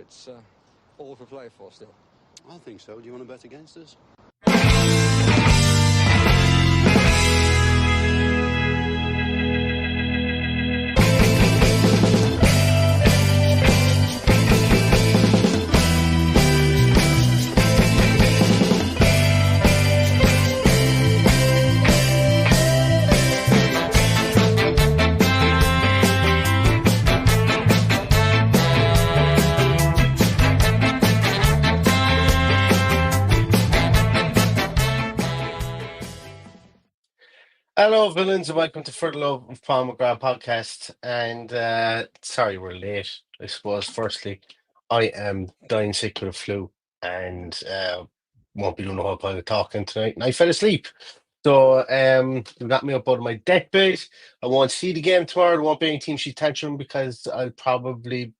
it's all to play for still. I think so. Do you want to bet against us? Hello, villains, and welcome to Further Love of Paul McGrath podcast. And sorry we're late. I suppose, firstly, I am dying sick with a flu and won't be doing a whole pile of talking tonight. And I fell asleep. So you got me up out of my deathbed. I won't see the game tomorrow. There won't be any team sheet tantrum because I'll probably,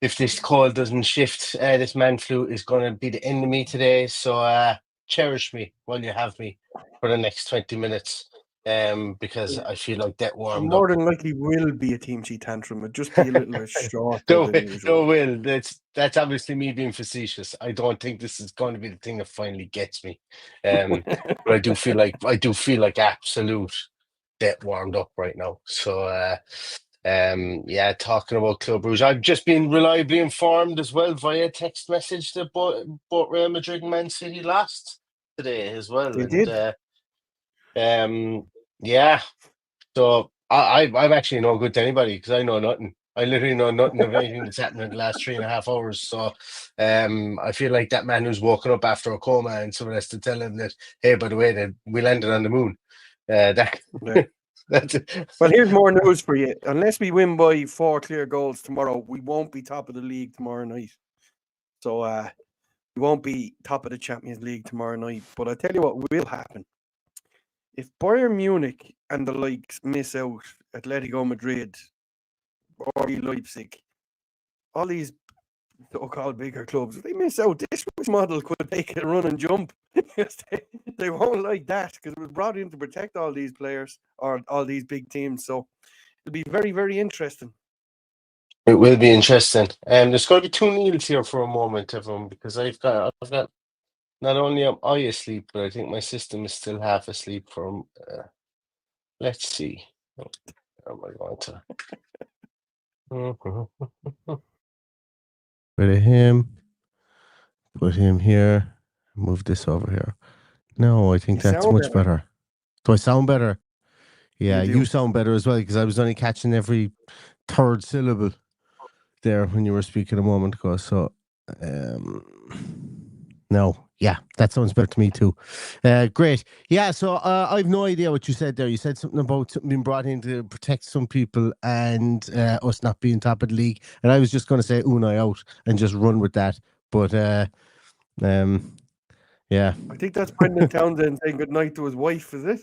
if this cold doesn't shift, this man flu is going to be the end of me today. So cherish me while you have me for the next 20 minutes. Because I feel like that warmed more up. than likely will be a team sheet tantrum. It'd just be a little bit shorter No, than usual. no, Will. That's obviously me being facetious. I don't think this is going to be the thing that finally gets me. But I do feel like absolute debt warmed up right now. So yeah, talking about Club Brugge. I've just been reliably informed as well via text message that both Real Madrid and Man City lost today as well. They did. Yeah. So I'm actually no good to anybody because I know nothing. I literally know nothing of anything that's happened in the last 3.5 hours. So I feel like that man who's woken up after a coma and someone has to tell him that, hey, by the way, that we landed on the moon. That's Well, here's more news for you. Unless we win by 4 clear goals tomorrow, we won't be top of the league tomorrow night. So we won't be top of the Champions League tomorrow night. But I tell you what will happen. If Bayern Munich and the likes miss out, Atletico Madrid, or Leipzig, all these so-called bigger clubs, if they miss out, this model could take a run and jump. they won't like that because it was brought in to protect all these players or all these big teams. So it'll be very, very interesting. It will be interesting. There's going to be 2 Neils here for a moment, everyone, because I've got not only am I asleep, but I think my system is still half asleep from. Let's see. Where am I going to? Rid of him. Put him here. Move this over here. No, I think that's much better. Do I sound better? Yeah, you sound better as well because I was only catching every third syllable there when you were speaking a moment ago. So, no. Yeah, that sounds better to me too. Great. Yeah, so I've no idea what you said there. You said something about something being brought in to protect some people and us not being top of the league. And I was just going to say Unai out and just run with that. But yeah. I think that's Brendan Townsend saying goodnight to his wife, is it?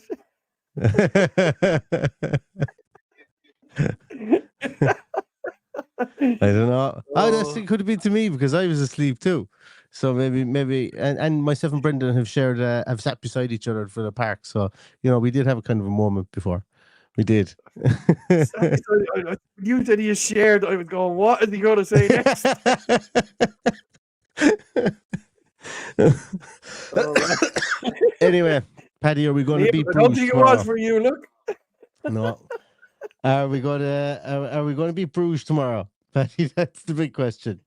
I don't know. It could have been to me because I was asleep too. So maybe, and myself and Brendan have sat beside each other for the park. So, we did have a kind of a moment before. We did. You said he shared. I was going, what is he going to say next? Anyway, Paddy, are we going to beat Bruges? I don't think it was for you, look. No. Are we going to beat Bruges tomorrow? Paddy, that's the big question.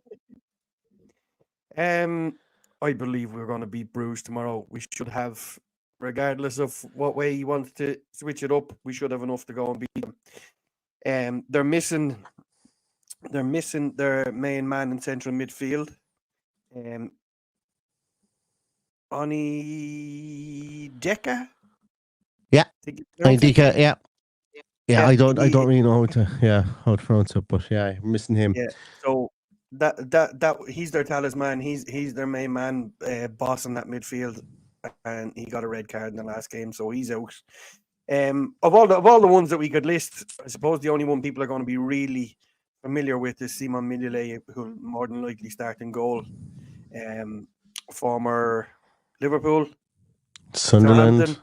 I believe we're going to beat Bruges tomorrow. We should have, regardless of what way he wants to switch it up, we should have enough to go and beat them. They're missing their main man in central midfield. Onyedika? Yeah. Onyedika, yeah. Yeah, I don't really know how to pronounce it, but yeah, I'm missing him. Yeah. So that he's their talisman. He's their main man, boss in that midfield, and he got a red card in the last game, so he's out. Of all the ones that we could list, I suppose the only one people are going to be really familiar with is Simon Mignolet, who'll more than likely start in goal. Former Liverpool, Sunderland.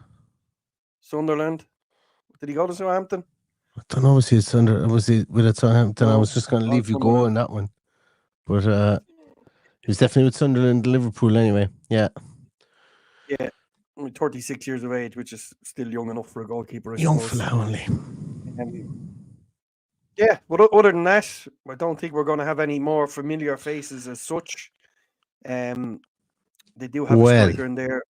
Did he go to Southampton? I don't know. Was he with Southampton? I was just going to leave you go on that one. But he was definitely with Sunderland, Liverpool anyway. Yeah. Yeah, 36 years of age, which is still young enough for a goalkeeper, I Young suppose. fella only. Yeah, but other than that, I don't think we're going to have any more familiar faces as such. They do have a striker in there,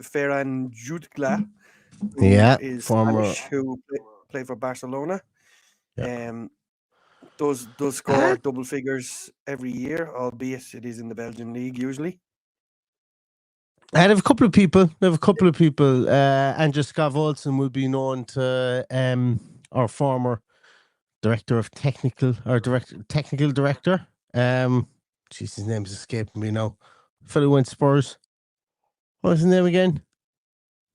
Ferran Jutgla, who is former Spanish, who play for Barcelona. Yeah. Does score double figures every year, albeit it is in the Belgian league usually. I have a couple of people. Andrew Scott Olsen will be known to our former technical director. His name's escaping me now. Fellow who went Spurs. What's his name again?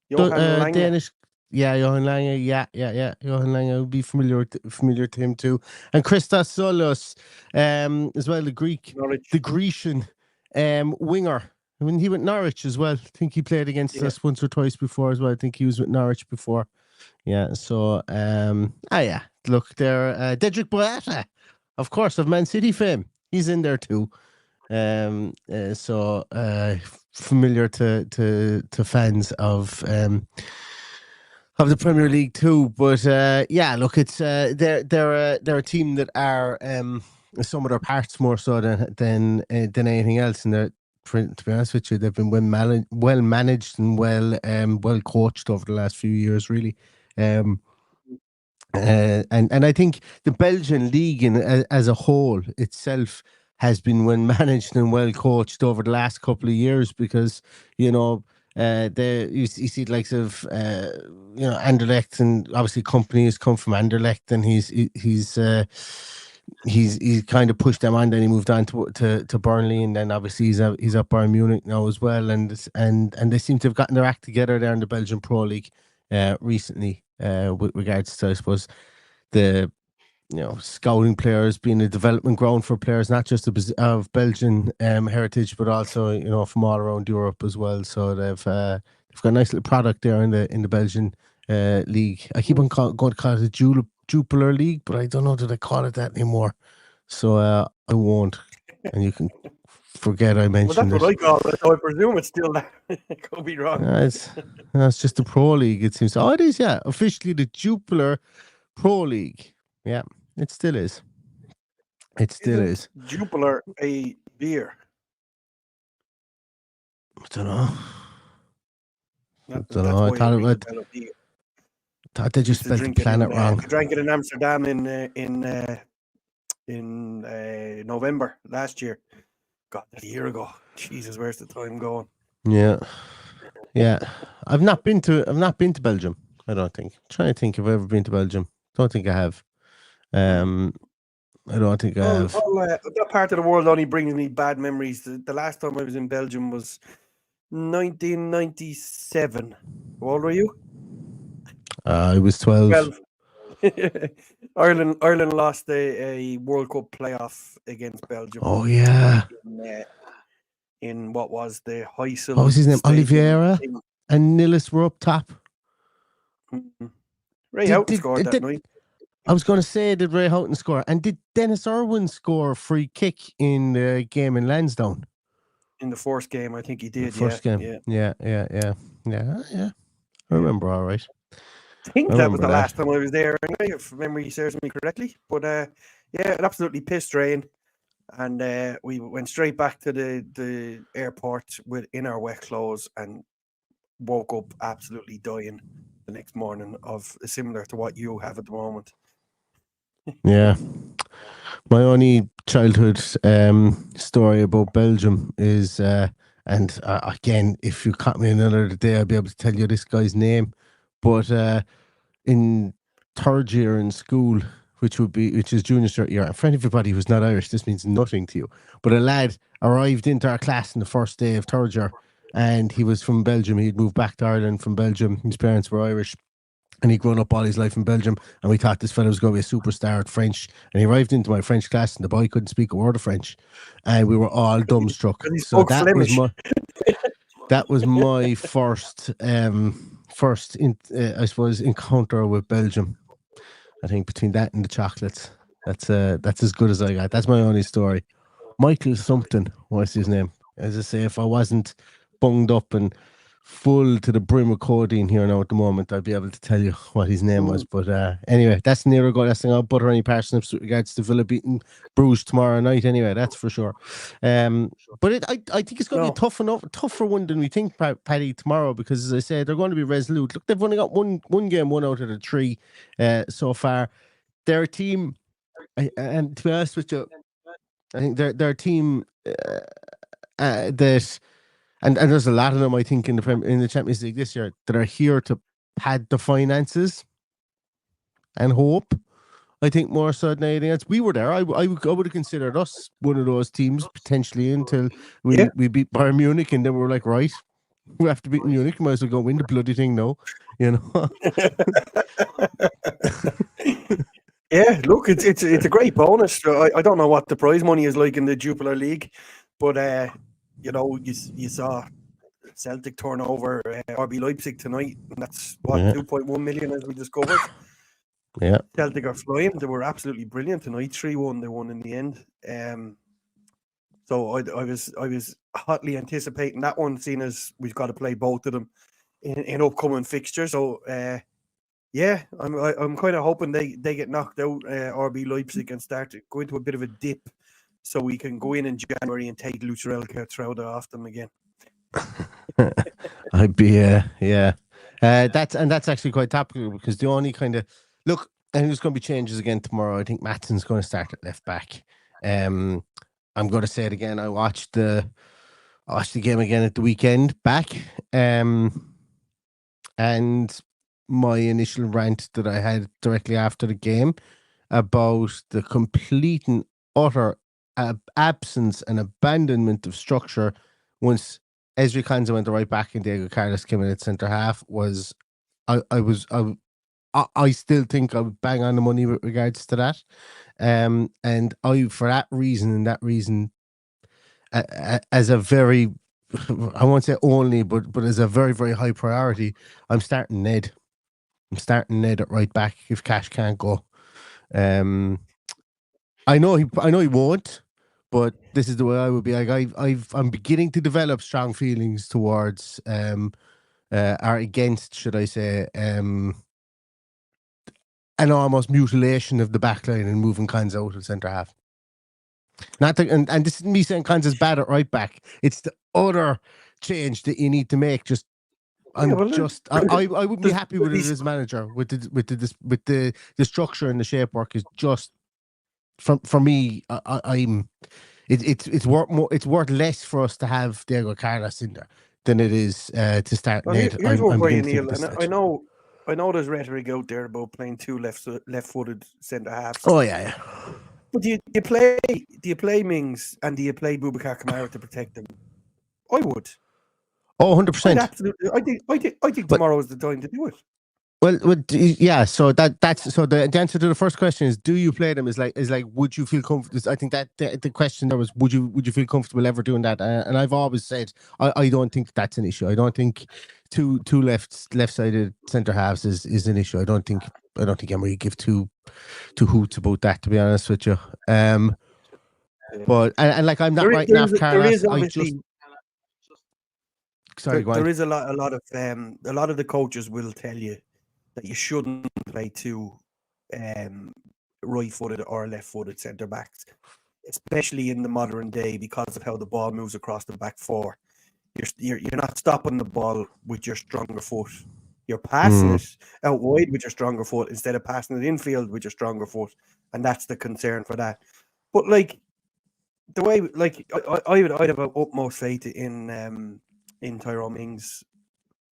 Johan Lange. Danish. Yeah, Johan Lange. Yeah. Johan Lange will be familiar to him too. And Christos Solos, as well, the Grecian winger. When he went Norwich as well. I think he played against us once or twice before as well. I think he was with Norwich before. Yeah, so look, there Dedrick Boyata, of course, of Man City fame. He's in there too. So familiar to fans of the Premier League too. But look, it's they're a team that are some of their parts more so than anything else, and to be honest with you, they've been well managed and well coached over the last few years, really. And I think the Belgian league as a whole itself has been well managed and well coached over the last couple of years, because you see the likes of Anderlecht, and obviously Company has come from Anderlecht, and he's kind of pushed them on. Then he moved on to Burnley, and then obviously he's at Bayern Munich now as well. And they seem to have gotten their act together there in the Belgian Pro League recently, with regards to, I suppose, the scouting players, being a development ground for players, not just of Belgian heritage, but also from all around Europe as well. So they've got a nice little product there in the Belgian league. I keep on going to call it the Jupiler League, but I don't know that they call it that anymore. So I won't, and you can forget I mentioned that's what I call it. So I presume it's still that. It could be wrong. It's just the Pro League, it seems. Oh, it is, yeah. Officially the Jupiler Pro League. Yeah, it still is. It still is. Jupiler a beer? I don't know. I thought they just spelled the planet wrong. I drank it in Amsterdam in November last year. God, that's a year ago. Jesus, where's the time going? Yeah. I've not been to Belgium. I don't think. I'm trying to think if I've ever been to Belgium. Don't think I have. I don't think I have. That part of the world only brings me bad memories. The last time I was in Belgium was 1997. How old were you? I was 12. Ireland lost a World Cup playoff against Belgium. Oh yeah. In what was the Heysel? What was his name? Oliveira and Nillis were up top. Mm-hmm. Ray Houghton scored that night. I was going to say, did Ray Houghton score? And did Dennis Irwin score a free kick in the game in Lansdowne? In the first game, I think he did. First game. Yeah. I remember all right. I think that was the last time I was there, anyway, if memory serves me correctly. But it absolutely pissed rain. And we went straight back to the airport in our wet clothes and woke up absolutely dying the next morning, similar to what you have at the moment. Yeah. My only childhood story about Belgium is, again, if you caught me another day, I'll be able to tell you this guy's name. But in third year in school, which is junior cert year, and for everybody who's not Irish, this means nothing to you. But a lad arrived into our class on the first day of third year, and he was from Belgium. He'd moved back to Ireland from Belgium. His parents were Irish. And he'd grown up all his life in Belgium, and we thought this fellow was going to be a superstar at French. And he arrived into my French class, and the boy couldn't speak a word of French, and we were all dumbstruck. So that was my first, I suppose, encounter with Belgium. I think between that and the chocolates, That's as good as I got. That's my only story. Michael something. What's his name? As I say, if I wasn't bunged up and full to the brim of codeine here now at the moment, I'd be able to tell you what his name was. But anyway, that's near go. That's thing. I'll butter any parsnips with regards to Villa beating Bruges tomorrow night. Anyway, that's for sure. But I think it's going to be tougher one than we think, Paddy, tomorrow, because as I said, they're going to be resolute. Look, they've only got one game, 1 out of the 3 so far. They're a team, and to be honest with you, I think they're a team that, and there's a lot of them, I think, in the Champions League this year that are here to pad the finances and hope. I think more so than anything else. We were there. I would have considered us one of those teams potentially until we beat Bayern Munich, and then we were like, right, we have to beat Munich. Might as well go win the bloody thing now, you know. Yeah, look, it's a great bonus. I don't know what the prize money is like in the Jupiler League, but you know, you saw Celtic turn over RB Leipzig tonight, and that's 2.1 million, as we discovered. Yeah, Celtic are flying. They were absolutely brilliant tonight. 3-1, they won in the end. So I was hotly anticipating that one, seeing as we've got to play both of them in upcoming fixtures. So yeah, I'm kind of hoping they get knocked out, RB Leipzig, and start to go into a bit of a dip, so we can go in January and take Lucerelka Trouda off them again. I'd be yeah. That's actually quite topical, because the only kind of look, I think there's going to be changes again tomorrow. I think Matsson's going to start at left back. I'm going to say it again. I watched the game again at the weekend back, and my initial rant that I had directly after the game about the complete and utter absence and abandonment of structure once Ezri Konsa went right back and Diego Carlos came in at centre half was I still think I would bang on the money with regards to that, and for that reason as a very, I won't say only, but as a very, very high priority, I'm starting Ned at right back if Cash can't go. I know he won't, but this is the way I would be. Like I'm beginning to develop strong feelings towards or against, should I say, an almost mutilation of the backline and moving Konsa out of centre half. Not the, and this isn't me saying Konsa's bad at right back. It's the other change that you need to make. Just I wouldn't be happy with it as manager with the structure and the shape work is just for me. It's worth less for us to have Diego Carlos in there than it is to start. Well, here's one for you, Neil. And I know there's rhetoric out there about playing 2 left-footed centre halves. Oh yeah. But do you play Mings and do you play Boubacar Kamara to protect them? I would. Oh, 100%. Absolutely. I think tomorrow is the time to do it. Well, yeah. So that's so the answer to the first question is: do you play them? Is like would you feel comfortable? I think that the question there was: would you feel comfortable ever doing that? And I've always said I don't think that's an issue. I don't think two left-sided centre halves is an issue. I don't think Emery give two hoots about that, to be honest with you. But and like I'm not right now, Carlos. There is a lot of the coaches will tell you that you shouldn't play 2 right-footed or left-footed centre backs, especially in the modern day, because of how the ball moves across the back 4. You're not stopping the ball with your stronger foot. You're passing it out wide with your stronger foot instead of passing it infield with your stronger foot, and that's the concern for that. But like the way, like I'd have utmost faith in Tyrone Mings.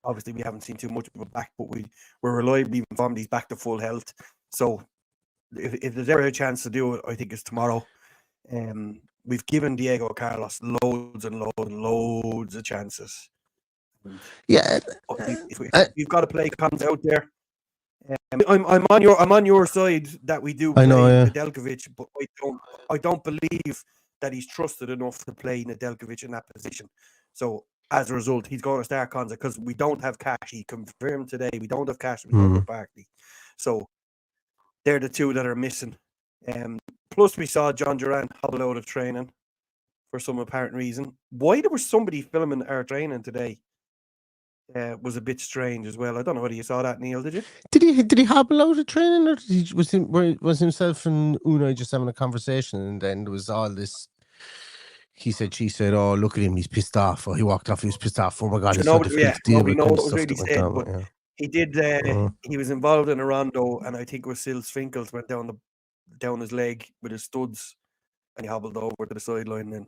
Obviously, we haven't seen too much of it back, but we're reliably informed he's back to full health. So if there's ever a chance to do it, I think it's tomorrow. We've given Diego Carlos loads and loads of chances. Yeah, we've got to play Konsa out there. I'm on your side that we do play Nedeljkovic, but I don't believe that he's trusted enough to play Nedeljkovic in that position. So as a result, he's going to start Konsa because we don't have Cash. He confirmed today we don't have Cash. We don't have Barkley. So they're the 2 that are missing. Plus, we saw John Duran hobble out of training for some apparent reason. Why there was somebody filming our training today was a bit strange as well. I don't know whether you saw that, Neil. Did you? Did he hobble out of training, or was himself and Unai just having a conversation, and then there was all this? He said, she said, "Oh, look at him, he's pissed off." Or he walked off, he was pissed off. Oh my God, he's so difficult to deal with. Nobody knows Kind what of was stuff really that went said, down, but yeah. he did. He was involved in a rondo, and I think it was Sil Swinkels went down his leg with his studs, and he hobbled over to the sideline. Then,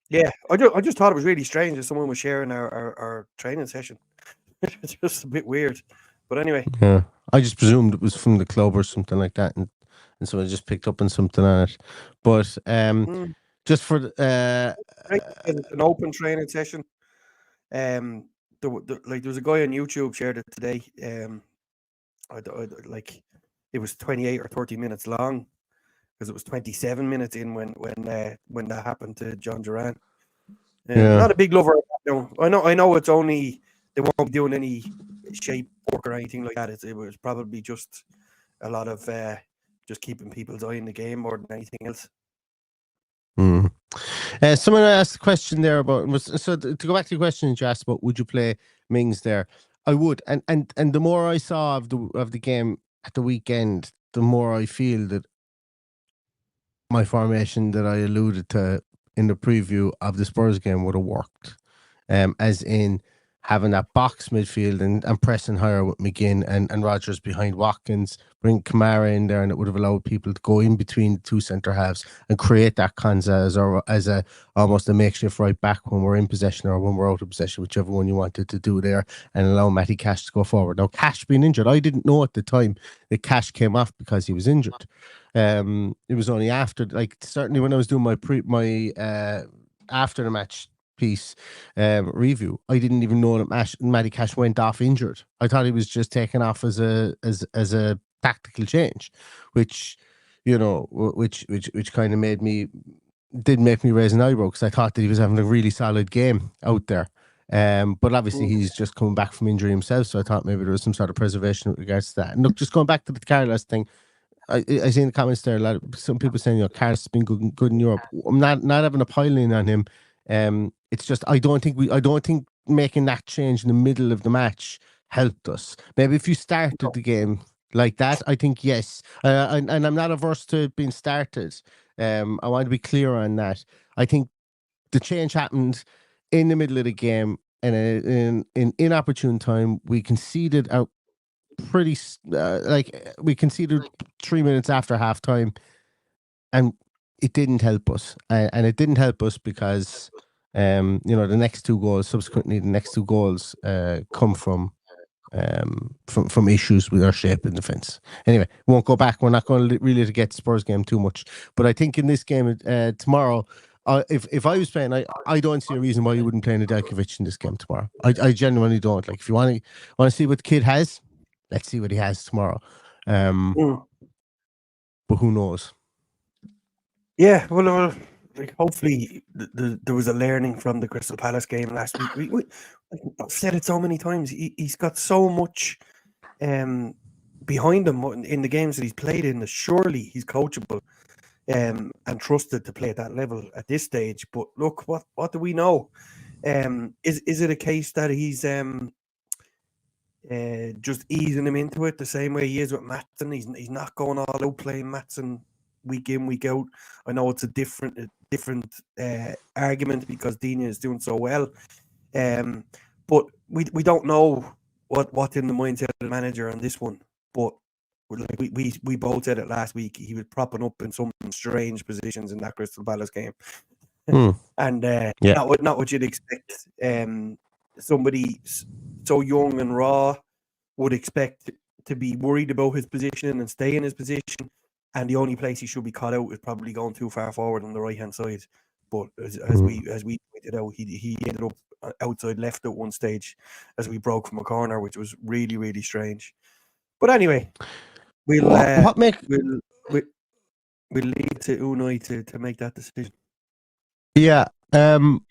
yeah, I just thought it was really strange that someone was sharing our training session. It's just a bit weird, but anyway. Yeah, I just presumed it was from the club or something like that, and someone just picked up on something on it. But just for an open training session. There was a guy on YouTube shared it today. Like it was 28 or 30 minutes long because it was 27 minutes in when that happened to John Duran. Not a big lover of that, no. I know it's only they won't be doing any shape work or anything like that. It was probably just a lot of just keeping people's eye in the game more than anything else. Someone asked a question there about so to go back to the question you asked about would you play Mings there? I would, and the more I saw of the game at the weekend, the more I feel that my formation that I alluded to in the preview of the Spurs game would have worked, as in having that box midfield and pressing higher with McGinn and Rodgers behind Watkins, bring Kamara in there, and it would have allowed people to go in between the two centre halves and create that Konza as a almost a makeshift right back when we're in possession or when we're out of possession, whichever one you wanted to do there, and allow Matty Cash to go forward. Now, Cash being injured, I didn't know at the time that Cash came off because he was injured. It was only after, like, certainly when I was doing my after the match piece review, I didn't even know that Matty Cash went off injured. I thought he was just taken off as a tactical change, which kind of made me raise an eyebrow because I thought that he was having a really solid game out there. But obviously he's just coming back from injury himself, so I thought maybe there was some sort of preservation with regards to that. And look, just going back to the Carlos thing, I see in the comments there some people saying Carlos has been good in Europe. I'm not having a piling on him. It's just I don't think making that change in the middle of the match helped us. Maybe if you started the game like that, I think yes. And I'm not averse to it being started. I want to be clear on that. I think the change happened in the middle of the game, and in inopportune time, we conceded out pretty we conceded 3 minutes after half time, and it didn't help us. And it didn't help us because the next two goals come from issues with our shape in defence. Anyway, we won't go back. We're not going to really get Spurs game too much. But I think in this game tomorrow, if I was playing, I don't see a reason why you wouldn't play Nedeljkovic in this game tomorrow. I genuinely don't. Like, if you want to see what the kid has, let's see what he has tomorrow. But who knows? Yeah, well, like, hopefully there was a learning from the Crystal Palace game last week. I've said it so many times. He's got so much behind him in the games that he's played in. Surely he's coachable and trusted to play at that level at this stage. But look, what do we know? Is it a case that he's just easing him into it the same way he is with Maatsen? He's not going all out playing Maatsen week in, week out. I know it's a different argument because Dina is doing so well, but we don't know what's in the mindset of the manager on this one. But like we both said it last week, he was propping up in some strange positions in that Crystal Palace game, and not what you'd expect. Somebody so young and raw would expect to be worried about his position and stay in his position. And the only place he should be caught out is probably going too far forward on the right hand side. But as we pointed out, he ended up outside left at one stage as we broke from a corner, which was really, really strange. But anyway, we'll leave to Unai to make that decision. Yeah. And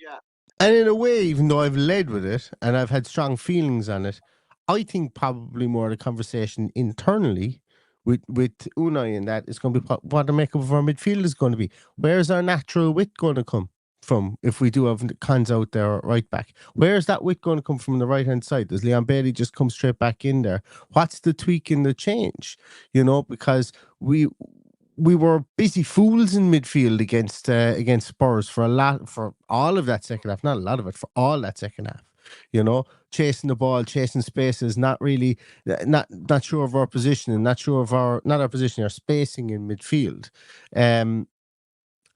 in a way, even though I've led with it and I've had strong feelings on it, I think probably more of the conversation internally with Unai in that, it's going to be what the makeup of our midfield is going to be. Where's our natural width going to come from if we do have Cons out there at right back? Where's that width going to come from on the right hand side? Does Leon Bailey just come straight back in there? What's the tweak in the change? Because we were busy fools in midfield against Spurs for all of that second half, not a lot of it, for all that second half. Chasing the ball, chasing spaces, not really, not sure of our position, and not sure of our spacing in midfield. And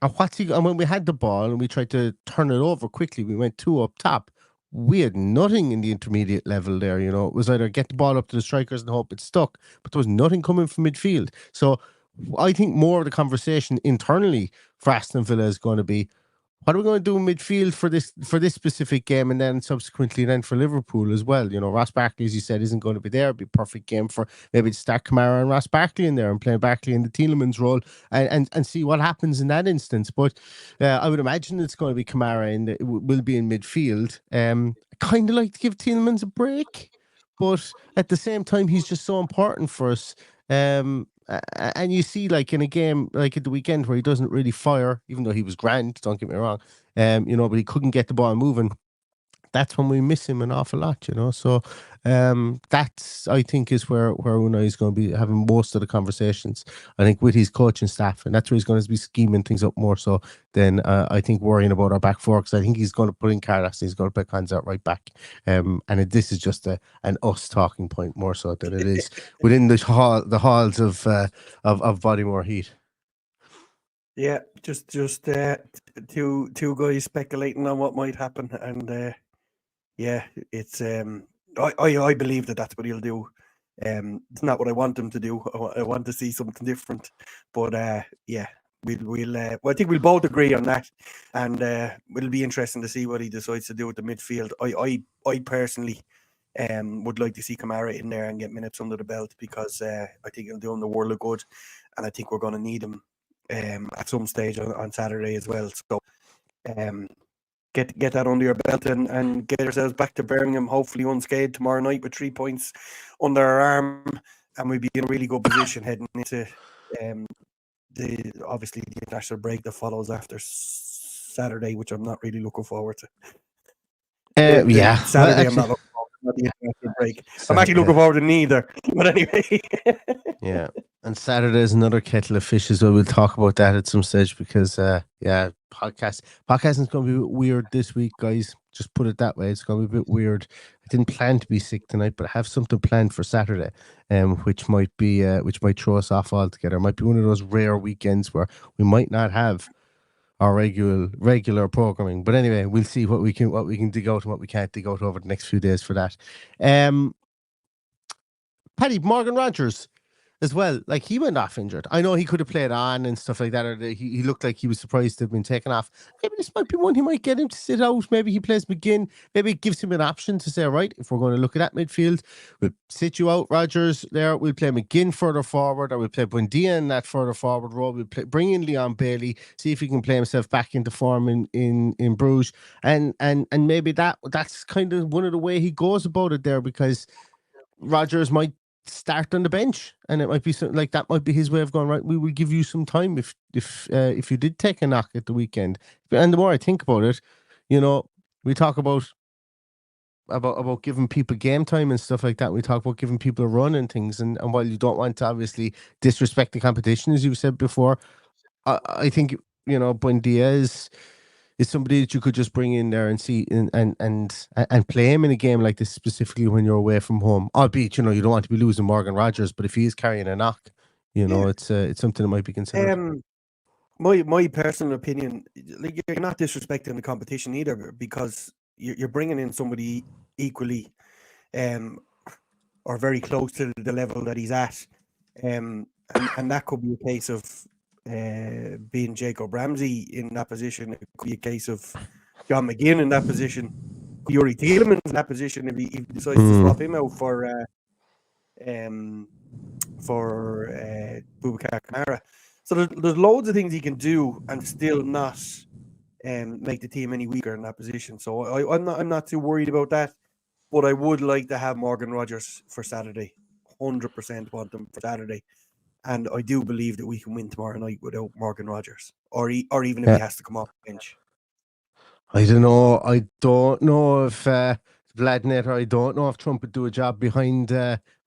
when we had the ball and we tried to turn it over quickly, we went 2 up top. We had nothing in the intermediate level there. It was either get the ball up to the strikers and hope it stuck, but there was nothing coming from midfield. So I think more of the conversation internally for Aston Villa is going to be, what are we going to do in midfield for this specific game, and then subsequently then for Liverpool as well? Ross Barkley, as you said, isn't going to be there. It'd be a perfect game for maybe to start Kamara and Ross Barkley in there and play Barkley in the Tielemans role and see what happens in that instance. But I would imagine it's going to be Kamara will be in midfield. I kind of like to give Tielemans a break, but at the same time, he's just so important for us. And you see, like in a game like at the weekend where he doesn't really fire, even though he was grand, don't get me wrong, but he couldn't get the ball moving. That's when we miss him an awful lot, So that's, I think, is where Unai is going to be having most of the conversations, I think, with his coaching staff, and that's where he's going to be scheming things up more so than I think worrying about our back four, because I think he's going to put in Carlos, he's going to put Cons out right back, and this is just an us talking point more so than it is within the halls of Bodymore Heat. Yeah, just two guys speculating on what might happen, and yeah, it's I believe that's what he'll do. It's not what I want him to do. I want to see something different, but yeah, we'll I think we'll both agree on that, and it'll be interesting to see what he decides to do with the midfield. I personally would like to see Kamara in there and get minutes under the belt, because I think he'll do him the world of good, and I think we're going to need him at some stage on Saturday as well. So get that under your belt and get yourselves back to Birmingham, hopefully unscathed tomorrow night with 3 points under our arm, and we'll be in a really good position heading into obviously the international break that follows after Saturday, which I'm not really looking forward to. Yeah, Saturday, I'm not looking forward to the international break. I'm actually looking forward to neither. But anyway, yeah. And Saturday is another kettle of fish as well. We'll talk about that at some stage, because podcasting's going to be a bit weird this week, guys. Just put it that way. It's going to be a bit weird. I didn't plan to be sick tonight, but I have something planned for Saturday, which might throw us off altogether. It might be one of those rare weekends where we might not have our regular programming. But anyway, we'll see what we can dig out and what we can't dig out over the next few days for that. Paddy, Morgan Rogers as well, like, he went off injured. I know he could have played on and stuff like that, or he looked like he was surprised to have been taken off. Maybe this might be one he might get him to sit out. Maybe he plays McGinn. Maybe it gives him an option to say, right, if we're going to look at that midfield, we'll sit you out, Rogers, there. We'll play McGinn further forward, or we'll play Buendia in that further forward role. We'll bring in Leon Bailey, see if he can play himself back into form in Bruges, and maybe that's kind of one of the way he goes about it there, because Rogers might start on the bench, and it might be something like that. Might be his way of going, right, we will give you some time if you did take a knock at the weekend. And the more I think about it, we talk about giving people game time and stuff like that. We talk about giving people a run and things, and while you don't want to obviously disrespect the competition, as you've said before, I think Buendia is somebody that you could just bring in there and see and play him in a game like this, specifically when you're away from home. Albeit, you don't want to be losing Morgan Rogers, but if he is carrying a knock, it's something that might be considered. My personal opinion, like, you're not disrespecting the competition either, because you're bringing in somebody equally, or very close to the level that he's at, and that could be a case of being Jacob Ramsey in that position. It could be a case of John McGinn in that position, Yuri Tielemans in that position, if he decides to swap him out for Boubacar Kamara. So there's loads of things he can do and still not make the team any weaker in that position. So I'm not too worried about that, but I would like to have Morgan Rogers for Saturday. 100% want him for Saturday. And I do believe that we can win tomorrow night without Morgan Rogers, or even if he has to come off the bench. I don't know. I don't know if Vladnet, I don't know if Trump would do a job behind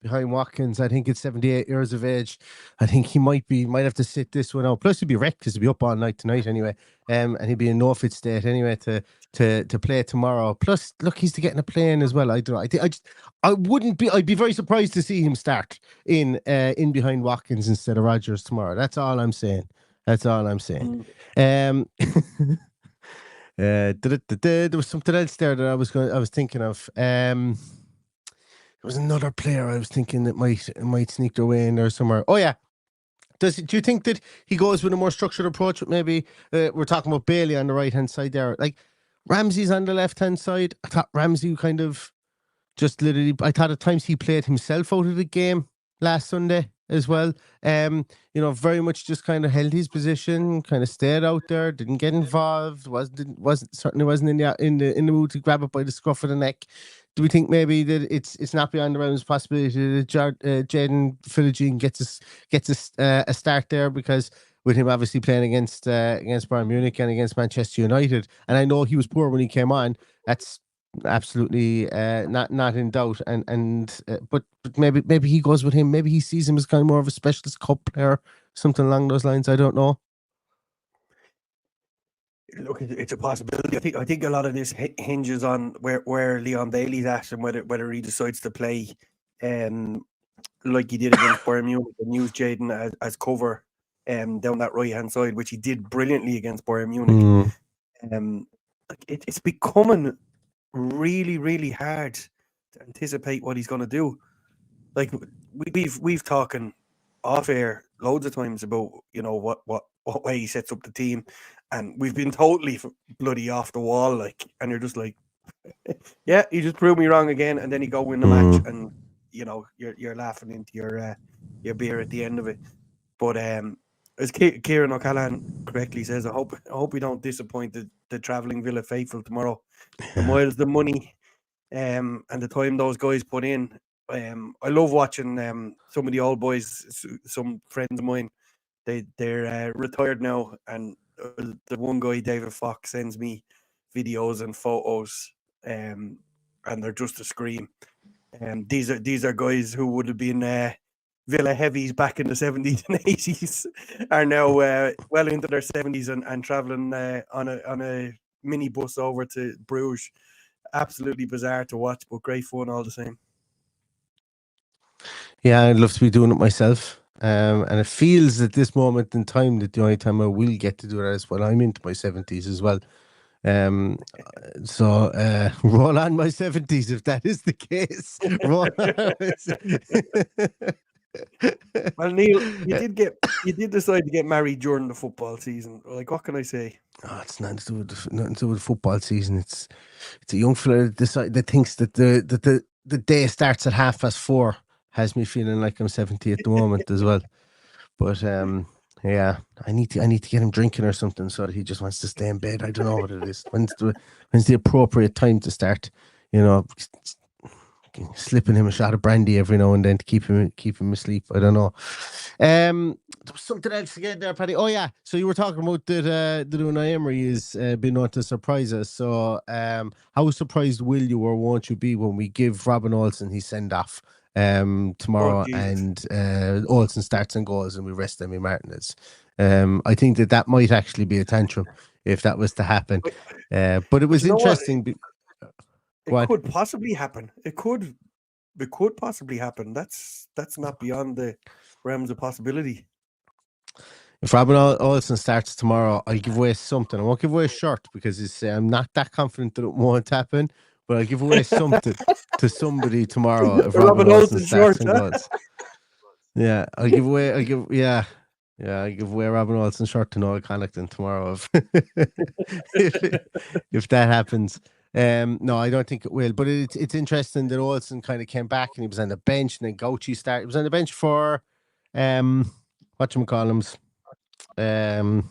Watkins. I think it's 78 years of age. I think he might have to sit this one out. Plus, he'd be wrecked because he'd be up all night tonight anyway. And he'd be in no fit state anyway to play tomorrow. Plus, look, he's getting a play in as well. I don't know. I'd be very surprised to see him start in behind Watkins instead of Rogers tomorrow. That's all I'm saying. There was something else there that I was thinking of. There was another player I was thinking that might sneak their way in there somewhere. Oh yeah. Do you think that he goes with a more structured approach? With maybe we're talking about Bailey on the right hand side there. Like Ramsey's on the left hand side. I thought Ramsey kind of just literally. I thought at times he played himself out of the game last Sunday as well. Very much just kind of held his position, kind of stayed out there, didn't get involved, certainly wasn't in the mood to grab it by the scruff of the neck. Do we think maybe that it's not beyond the realms of possibility that Jaden Philogene gets a start there, because with him obviously playing against Bayern Munich and against Manchester United, and I know he was poor when he came on. That's absolutely not in doubt, but maybe he goes with him. Maybe he sees him as kind of more of a specialist cup player, something along those lines. I don't know. Look, it's a possibility. I think a lot of this hinges on where Leon Bailey's at and whether he decides to play like he did against Bayern Munich and use Jaden as cover down that right hand side, which he did brilliantly against Bayern Munich. It's becoming really, really hard to anticipate what he's going to do. Like we've talking off air loads of times about what way he sets up the team, and we've been totally bloody off the wall. Like, and you're just like, yeah, you just proved me wrong again. And then you go win the match, and you're laughing into your beer at the end of it. But as Kieran O'Callaghan correctly says, I hope we don't disappoint the travelling Villa faithful tomorrow. The miles, the money, and the time those guys put in. I love watching some of the old boys. Some friends of mine, they're retired now, and the one guy, David Fox, sends me videos and photos, and they're just a scream. These are guys who would have been Villa heavies back in the 70s and 80s, are now well into their 70s and travelling on a minibus over to Bruges. Absolutely bizarre to watch, but great fun all the same. Yeah, I'd love to be doing it myself. And it feels at this moment in time that the only time I will get to do that is when I'm into my 70s as well. So roll on my 70s if that is the case. Roll on. Well, Neil, you did decide to get married during the football season. Like, what can I say? Oh, it's nothing to do with football season. It's a young fella that thinks that the day starts at 4:30. Has me feeling like I'm 70 at the moment as well. But yeah, I need to get him drinking or something so that he just wants to stay in bed. I don't know what it is. When's the appropriate time to start? Slipping him a shot of brandy every now and then to keep him asleep. I don't know. There was something else again there, Paddy. Oh yeah, so you were talking about that Unai Emery is been known to surprise us. So how surprised will you or won't you be when we give Robin Olsen his send off tomorrow, and Olsen starts and goals and we rest Emi Martinez? I think that might actually be a tantrum if that was to happen. But it was interesting. It could possibly happen. It could possibly happen. That's not beyond the realms of possibility. If Robin Olsen starts tomorrow, I'll give away something. I won't give away a shirt because I'm not that confident that it won't happen. But I'll give away something to somebody tomorrow if Robin Olsen starts and goes. Yeah, I'll give away. I'll give away Robin Olsen's shirt to Noel Connaughton tomorrow if that happens. No, I don't think it will. But it's interesting that Olsen kind of came back and he was on the bench, and then Gauchi started. He was on the bench for whatchamacallums. And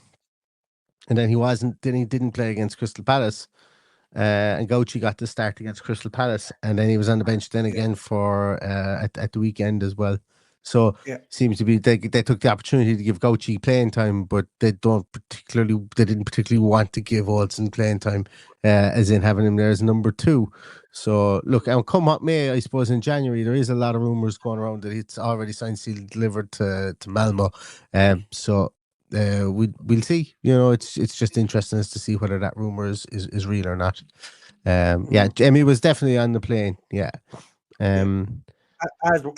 then he wasn't. Then he didn't play against Crystal Palace. And Gauchi got the start against Crystal Palace, and then he was on the bench then again for at the weekend as well. So Yeah. seems to be they took the opportunity to give Gauchi playing time, but they didn't particularly want to give Olsen playing time, as in having him there as number 2. So look, and come what may, I suppose in January there is a lot of rumours going around that it's already signed, sealed, delivered to Malmo. So we'll see. You know, it's just interesting as to see whether that rumour is real or not. Yeah, Jamie was definitely on the plane. Yeah.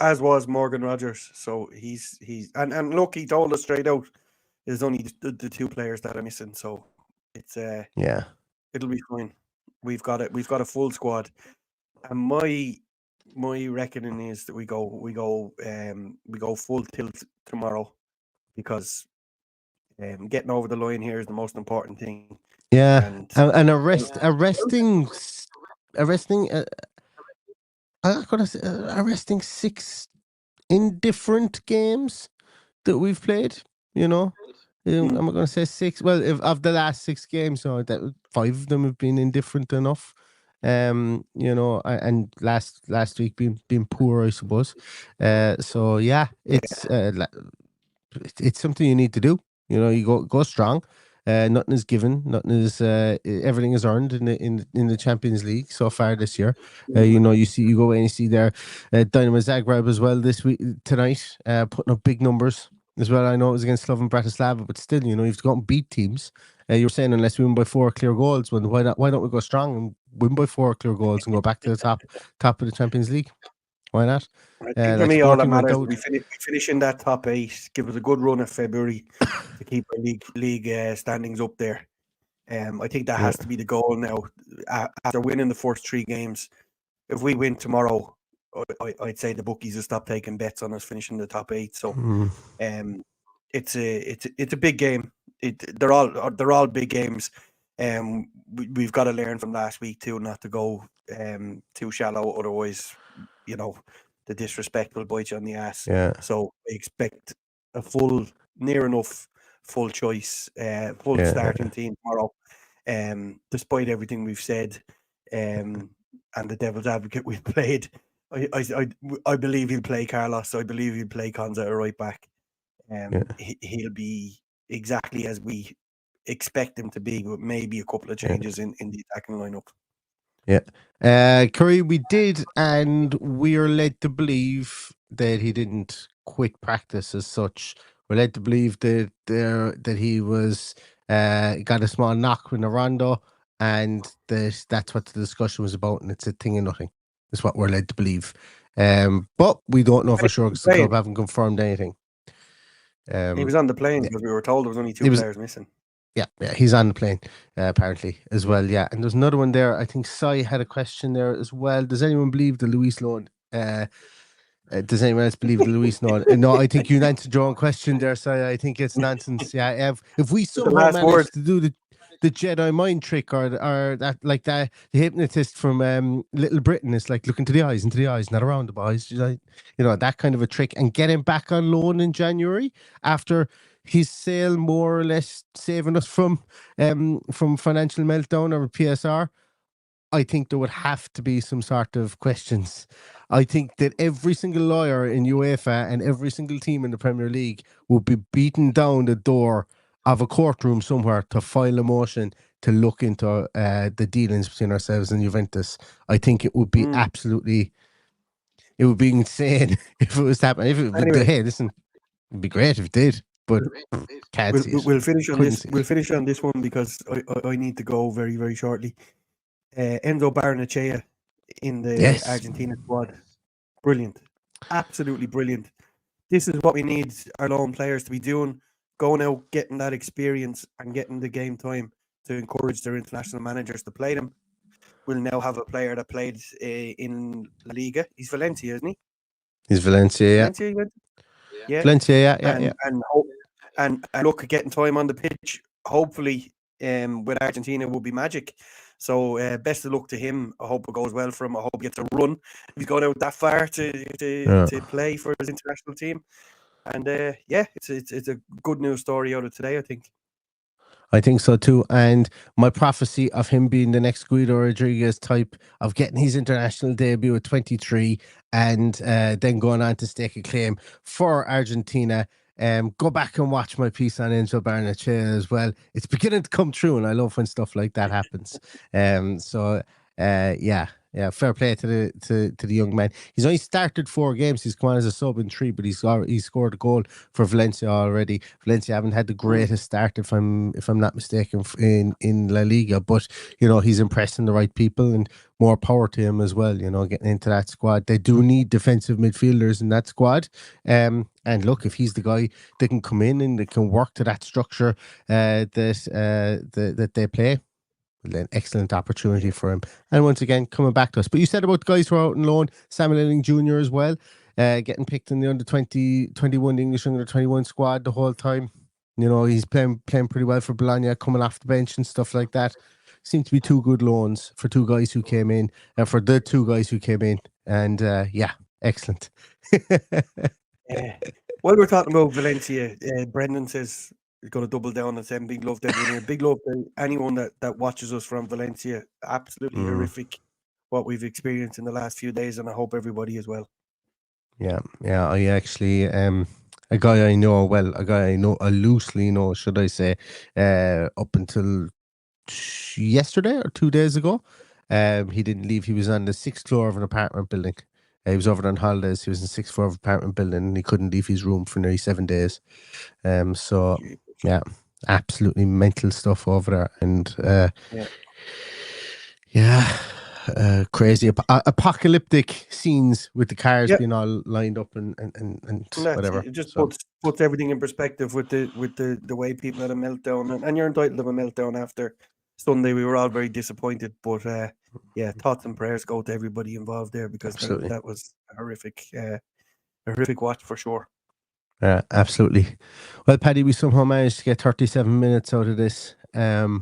As was Morgan Rogers. So he's and look, he told us straight out there's only the 2 players that are missing. So it's yeah, it'll be fine. We've got a full squad. And my reckoning is that we go full tilt tomorrow, because getting over the line here is the most important thing. yeah, And arresting. I'm gonna say arresting 6 indifferent games that we've played. You know, I'm going to say 6. Well, if of the last 6 games, so that 5 of them have been indifferent enough. You know, and last week being poor, I suppose. So yeah, it's something you need to do. You know, you go strong. Nothing is given. Nothing is. Everything is earned in the Champions League so far this year. You know, you go away and you see there, Dynamo Zagreb as well this week tonight, putting up big numbers as well. I know it was against Slovan Bratislava, but still, you know, you've got to beat teams. You were saying unless we win by 4 clear goals, why don't we go strong and win by 4 clear goals and go back to the top of the Champions League? Why not? I think for me, all that matters, we finish in that top 8, give us a good run of February to keep our league standings up there. I think that has to be the goal now. After winning the first 3 games, if we win tomorrow, I'd say the bookies will stop taking bets on us finishing the top 8. So, it's a big game. They're all big games. We've got to learn from last week too, not to go too shallow. Otherwise, you know, the disrespect will bite you on the ass. Yeah. So I expect a near enough full choice, starting team tomorrow. Despite everything we've said, and the devil's advocate we've played, I believe he'll play Carlos. I believe he'll play Konza at right back. He'll be exactly as we expect him to be, with maybe a couple of changes in the attacking lineup. Yeah. Curry, we did, and we are led to believe that he didn't quit practice as such. We're led to believe that he was got a small knock with the rondo, and that's what the discussion was about, and it's a thing of nothing. That's what we're led to believe. But we don't know for sure because the club haven't confirmed anything. He was on the plane because we were told there was only 2 players missing. Yeah, he's on the plane apparently as well. Yeah, and there's another one there. I think Sai had a question there as well. Does anyone believe the Luis loan? Does anyone else believe the Luis loan? No, I think you answered your own question there, Sai. I think it's nonsense. Yeah, if we somehow manage to do the Jedi mind trick or that, like that, the hypnotist from Little Britain is like look into the eyes, not around the eyes. You know, that kind of a trick, and get him back on loan in January after his sale more or less saving us from financial meltdown or PSR. I think there would have to be some sort of questions. I think that every single lawyer in UEFA and every single team in the Premier League would be beating down the door of a courtroom somewhere to file a motion to look into the dealings between ourselves and Juventus. I think it would be it would be insane if it was happening. Hey, listen, it'd be great if it did. But we'll finish on this. We'll finish on this one because I need to go very, very shortly. Enzo Barnechea in the Argentina squad, brilliant, absolutely brilliant. This is what we need our lone players to be doing: going out, getting that experience, and getting the game time to encourage their international managers to play them. We'll now have a player that played in La Liga. He's Valencia, isn't he? He's Valencia, yeah. Valencia, yeah. And look, getting time on the pitch, hopefully, with Argentina will be magic. So best of luck to him. I hope it goes well for him. I hope he gets a run. He's gone out that far to play for his international team. And it's a good news story out of today, I think. I think so too. And my prophecy of him being the next Guido Rodriguez type, of getting his international debut at 23 and then going on to stake a claim for Argentina. Go back and watch my piece on Angel Barnechea as well. It's beginning to come true, and I love when stuff like that happens. Yeah, fair play to the young man. He's only started 4 games. He's come on as a sub in 3, but he's scored a goal for Valencia already. Valencia haven't had the greatest start, if I'm not mistaken, in La Liga. But he's impressing the right people, and more power to him as well. Getting into that squad, they do need defensive midfielders in that squad. And look, if he's the guy that can come in and that can work to that structure that they play, an excellent opportunity for him. And once again, coming back to us. But you said about the guys who are out on loan, Samuel Elling Jr. as well, getting picked in the under-21, the English under-21 squad the whole time. He's playing pretty well for Bologna, coming off the bench and stuff like that. Seem to be 2 good loans for 2 guys who came in, for the 2 guys who came in. And excellent. While we're talking about Valencia, Brendan says he's going to double down and say big love to everyone here. Big love to anyone that watches us from Valencia. Absolutely horrific what we've experienced in the last few days, and I hope everybody as well. Yeah. I actually a guy I know, I loosely know, should I say, up until yesterday or 2 days ago. He didn't leave. He was on the 6th floor of an apartment building. He was over on holidays. He was in the 6th floor of an apartment building, and he couldn't leave his room for nearly 7 days. So yeah, absolutely mental stuff over there. And crazy apocalyptic scenes with the cars being all lined up and whatever. It just puts everything in perspective with the way people had a meltdown, and you're entitled to have a meltdown after Sunday. We were all very disappointed, but thoughts and prayers go to everybody involved there, because that was a horrific watch for sure. Absolutely. Well, Paddy, we somehow managed to get 37 minutes out of this. My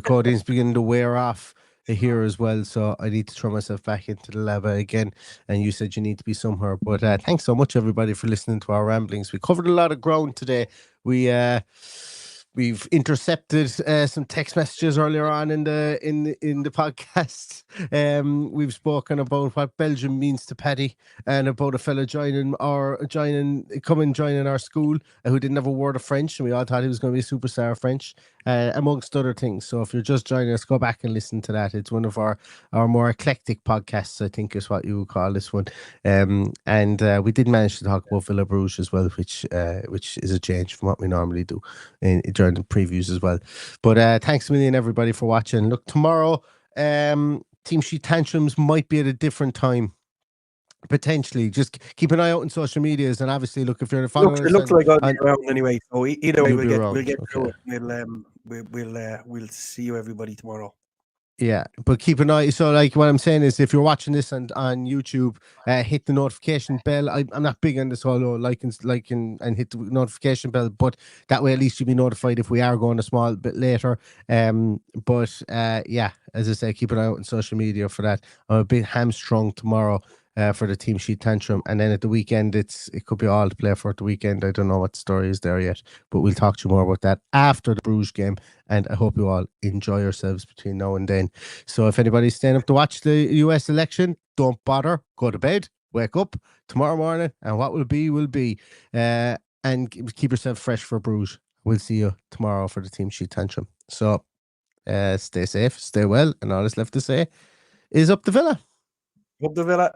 coding's beginning to wear off here as well, so I need to throw myself back into the lab again. And you said you need to be somewhere, but thanks so much, everybody, for listening to our ramblings. We covered a lot of ground today. We've intercepted some text messages earlier on in the podcast. We've spoken about what Belgium means to Paddy, and about a fella joining our school who didn't have a word of French, and we all thought he was going to be a superstar of French, amongst other things. So if you're just joining us, go back and listen to that. It's one of our more eclectic podcasts, I think is what you would call this one. And we did manage to talk about Villa Bruges as well, which is a change from what we normally do during the previews as well. But thanks a million, everybody, for watching. Look, tomorrow Team Sheet Tantrums might be at a different time, potentially. Just keep an eye out on social medias, and obviously, look, if you're following it looks like I'll be around anyway, so either way we'll get through it. We'll see you, everybody, tomorrow. Yeah, but keep an eye. So, like, what I'm saying is, if you're watching this on YouTube, hit the notification bell. I'm not big on this whole like and hit the notification bell, but that way at least you'll be notified if we are going a small bit later. But as I say, keep an eye out on social media for that. I'm a bit hamstrung tomorrow for the Team Sheet Tantrum, and then at the weekend it could be all to play for at the weekend. I don't know what the story is there yet, but we'll talk to you more about that after the Bruges game, and I hope you all enjoy yourselves between now and then. So if anybody's staying up to watch the US election, don't bother, go to bed, wake up tomorrow morning, and what will be, and keep yourself fresh for Bruges. We'll see you tomorrow for the Team Sheet Tantrum. So stay safe, stay well, and all that's left to say is up the Villa. Up the Villa.